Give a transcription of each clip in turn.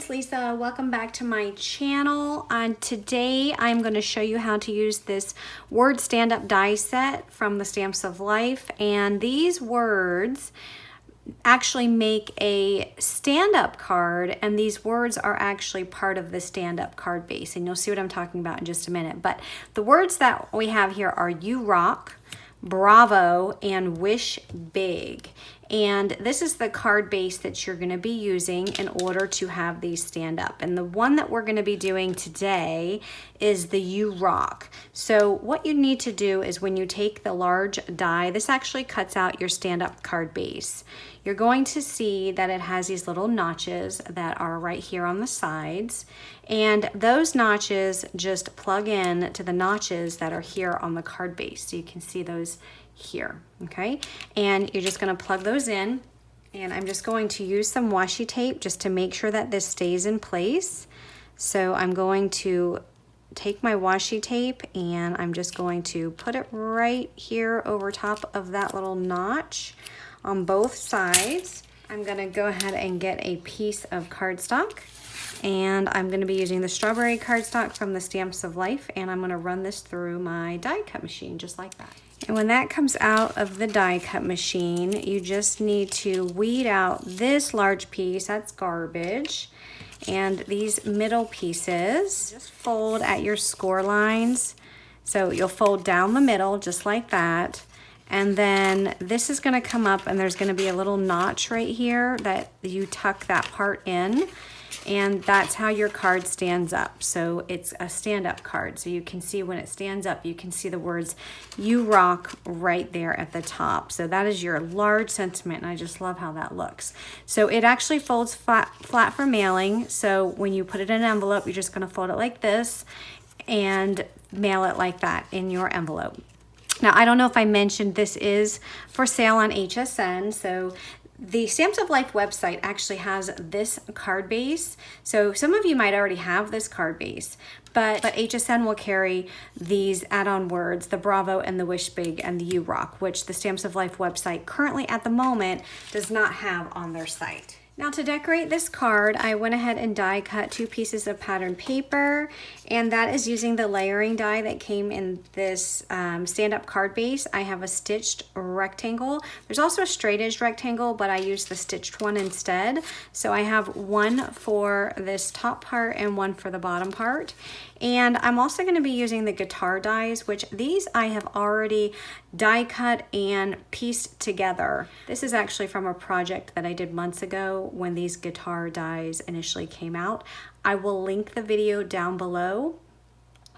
it's Lisa. Welcome back to my channel. Today I'm going to show you how to use this word stand-up die set from the Stamps of Life, and these words actually make a stand-up card, and these words are actually part of the stand-up card base, and you'll see what I'm talking about in just a minute. But the words that we have here are "You Rock," "Bravo," and "Wish Big." And this is the card base that you're going to be using in order to have these stand up. And the one that we're going to be doing today is the "You Rock." So what you need to do is when you take the large die, this actually cuts out your stand up card base. You're going to see that it has these little notches that are right here on the sides. And those notches just plug in to the notches that are here on the card base. So you can see those here, okay? And you're just gonna plug those in, and I'm just going to use some washi tape just to make sure that this stays in place. So I'm going to take my washi tape and I'm just going to put it right here over top of that little notch on both sides. I'm gonna go ahead and get a piece of cardstock, and I'm gonna be using the strawberry cardstock from the Stamps of Life, and I'm gonna run this through my die cut machine just like that. And when that comes out of the die cut machine, you just need to weed out this large piece, that's garbage, and these middle pieces. Just fold at your score lines. So you'll fold down the middle just like that. And then this is gonna come up, and there's gonna be a little notch right here that you tuck that part in. And that's how your card stands up. So it's a stand-up card. So you can see when it stands up, you can see the words "You Rock" right there at the top. So that is your large sentiment, and I just love how that looks. So it actually folds flat for mailing. So when you put it in an envelope, you're just gonna fold it like this and mail it like that in your envelope. Now, I don't know if I mentioned this is for sale on HSN. So the Stamps of Life website actually has this card base. So some of you might already have this card base, but HSN will carry these add-on words, the "Bravo" and the "Wish Big" and the "You Rock," which the Stamps of Life website currently at the moment does not have on their site. Now, to decorate this card, I went ahead and die cut 2 pieces of pattern paper, and that is using the layering die that came in this stand-up card base. I have a stitched rectangle. There's also a straight edge rectangle, but I used the stitched one instead. So I have one for this top part and one for the bottom part. And I'm also going to be using the guitar dies, which these I have already die cut and pieced together. This is actually from a project that I did months ago when these guitar dies initially came out. I will link the video down below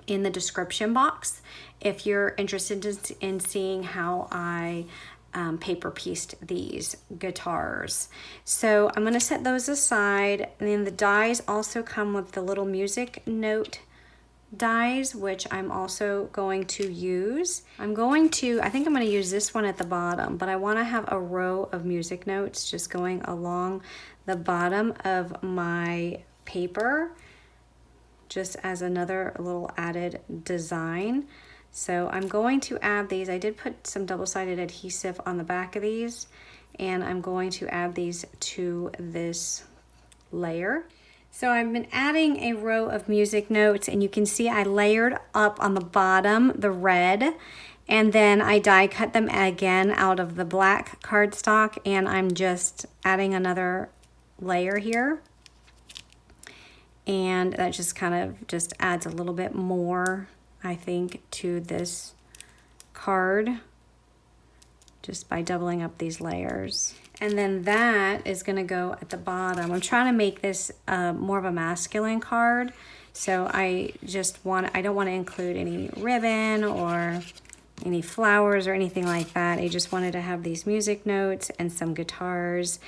in the description box if you're interested in seeing how I paper pieced these guitars. So I'm going to set those aside, and then the dies also come with the little music note dies, which I'm also going to use. I think I'm going to use this one at the bottom, but I want to have a row of music notes just going along the bottom of my paper, just as another little added design. So I'm going to add these. I did put some double-sided adhesive on the back of these, and I'm going to add these to this layer. So I've been adding a row of music notes, and you can see I layered up on the bottom the red, and then I die cut them again out of the black cardstock, and I'm just adding another layer here. And that just kind of just adds a little bit more, I think, to this card just by doubling up these layers. And then that is gonna go at the bottom. I'm trying to make this more of a masculine card. So I don't wanna include any ribbon or any flowers or anything like that. I just wanted to have these music notes and some guitars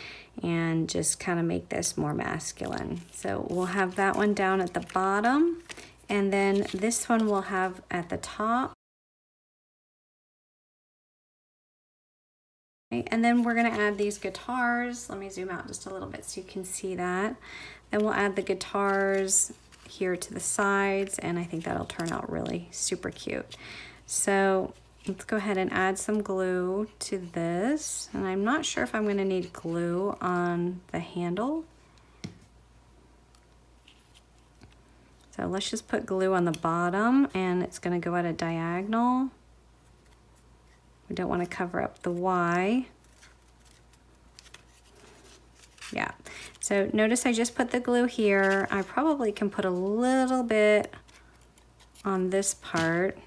and just kind of make this more masculine. So we'll have that one down at the bottom, and then this one we'll have at the top. And then we're gonna add these guitars. Let me zoom out just a little bit so you can see that. Then we'll add the guitars here to the sides, and I think that'll turn out really super cute. So let's go ahead and add some glue to this. And I'm not sure if I'm gonna need glue on the handle. So let's just put glue on the bottom, and it's going to go at a diagonal. We don't want to cover up the Y. Yeah, so notice I just put the glue here. I probably can put a little bit on this part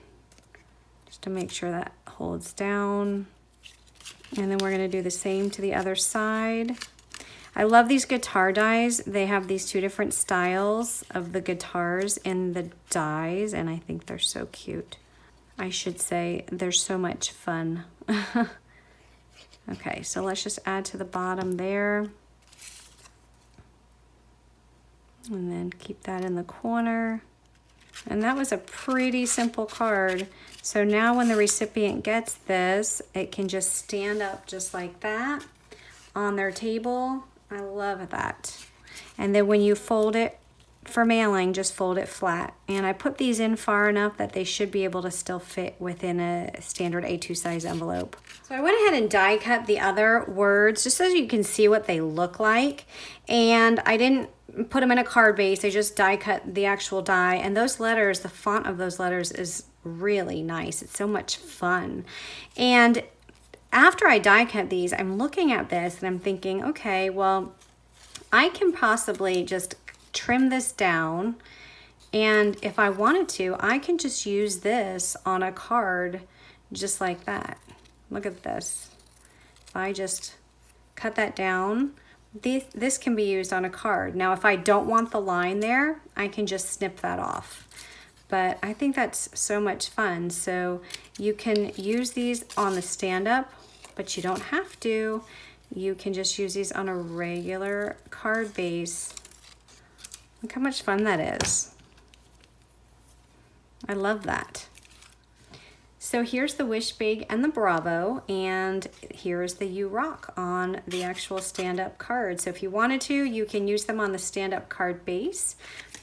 just to make sure that holds down. And then we're going to do the same to the other side. I love these guitar dies. They have these two different styles of the guitars in the dies, and I think they're so cute. I should say they're so much fun. Okay, so let's just add to the bottom there. And then keep that in the corner. And that was a pretty simple card. So now when the recipient gets this, it can just stand up just like that on their table. I love that. And then when you fold it for mailing, just fold it flat. And I put these in far enough that they should be able to still fit within a standard A2 size envelope. So I went ahead and die cut the other words just so you can see what they look like. And I didn't put them in a card base. I just die cut the actual die. And those letters, the font of those letters is really nice. It's so much fun. And after I die cut these, I'm looking at this and I'm thinking, okay, well, I can possibly just trim this down. And if I wanted to, I can just use this on a card just like that. Look at this. If I just cut that down, this can be used on a card. Now, if I don't want the line there, I can just snip that off. But I think that's so much fun. So you can use these on the stand-up, but you don't have to. You can just use these on a regular card base. Look how much fun that is. I love that. So here's the Wish Big and the Bravo, and here's the You Rock on the actual stand-up card. So if you wanted to, you can use them on the stand-up card base,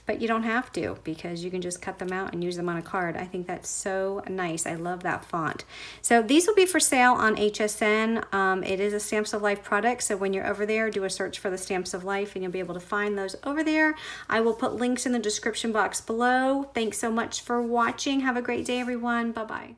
but you don't have to because you can just cut them out and use them on a card. I think that's so nice. I love that font. So these will be for sale on HSN. It is a Stamps of Life product, so when you're over there, do a search for the Stamps of Life and you'll be able to find those over there. I will put links in the description box below. Thanks so much for watching. Have a great day, everyone. Bye-bye.